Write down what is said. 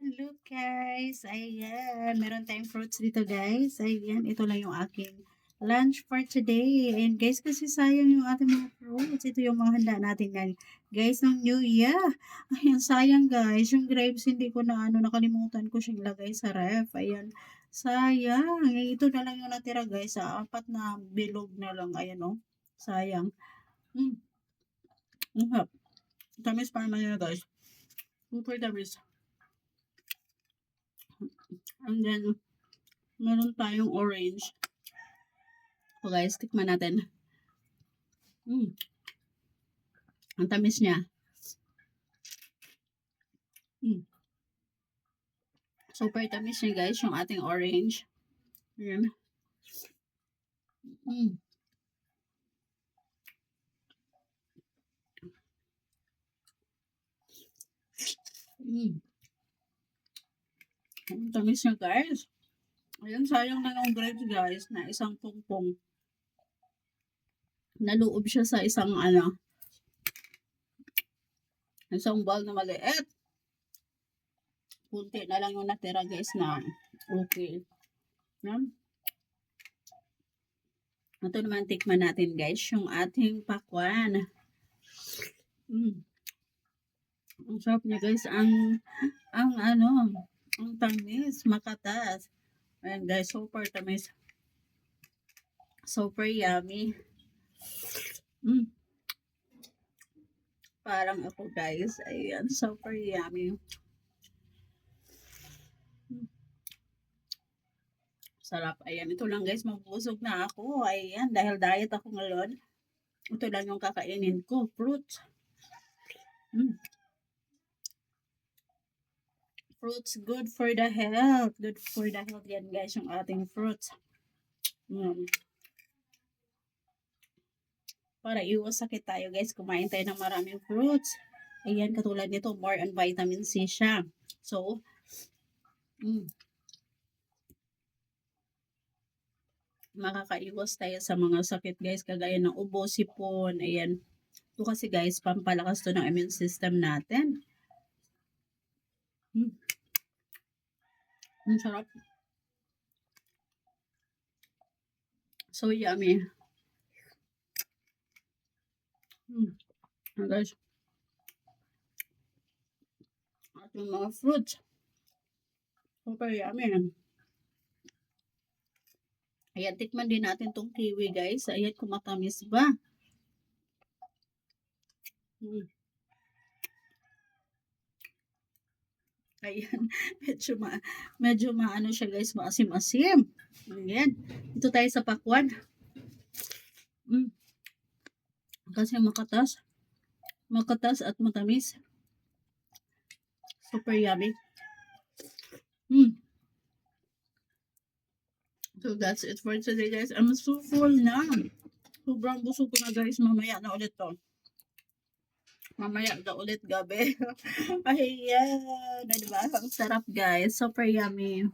Look guys, ayan, meron tayong fruits dito guys. Ayan, ito lang yung aking lunch for today. And guys, kasi sayang yung ating mga fruits. Ito yung mga handa natin ngayon. Guys, ng New Year. Ayan, sayang guys. Yung grapes, hindi ko na nakalimutan ko siyang lagay sa ref. Ayan, sayang. Ito na lang yung natira guys. Apat na bilog na lang. Ayan oh, sayang. Hmm, tamis pa naman yun guys. Super tamis. And then, meron tayong orange. So guys, tikman natin. Ang tamis niya. Super tamis niya guys, yung ating orange. Ayan. Mm. Mm. Ang tamis niya guys. Ayan, sayang na yung grapes guys, na isang pungpong. Naloob siya sa isang isang ball na maliit. Kunti na lang yung natira guys na okay. Yan. Ito naman tikman natin guys, yung ating pakwan. Ang sarap niya guys, ang tamis, makatas. Ayan guys, super tamis. Super yummy. Parang ako guys, ayan, super yummy. Sarap. Ayan, ito lang guys, mabusog na ako. Ayan, dahil diet ako ngayon. Ito lang yung kakainin ko, fruits. Fruits, good for the health. Good for the health yan guys, yung ating fruits. Para iwas sakit tayo guys, kumain tayo ng maraming fruits. Ayan, katulad nito, more on vitamin C siya. So, makakaiwas tayo sa mga sakit guys, kagaya ng ubo, sipon. Ayan. Ito kasi guys, pampalakas to ng immune system natin. Ang sarap. So yummy. Guys, at yung mga fruits, super yummy. Ayan, tikman din natin tong kiwi guys. Ayan, kung matamis ba. Ayan, medyo maano siya guys, maasim-asim. Ayan, ito tayo sa pakwan. Kasi makatas at matamis. Super yummy. So that's it for today guys. I'm so full na. Sobrang busog ko na guys. Mamaya na ulit to. Mamaya na ulit gabi. Ayan. Diba? Ang sarap guys. Super yummy.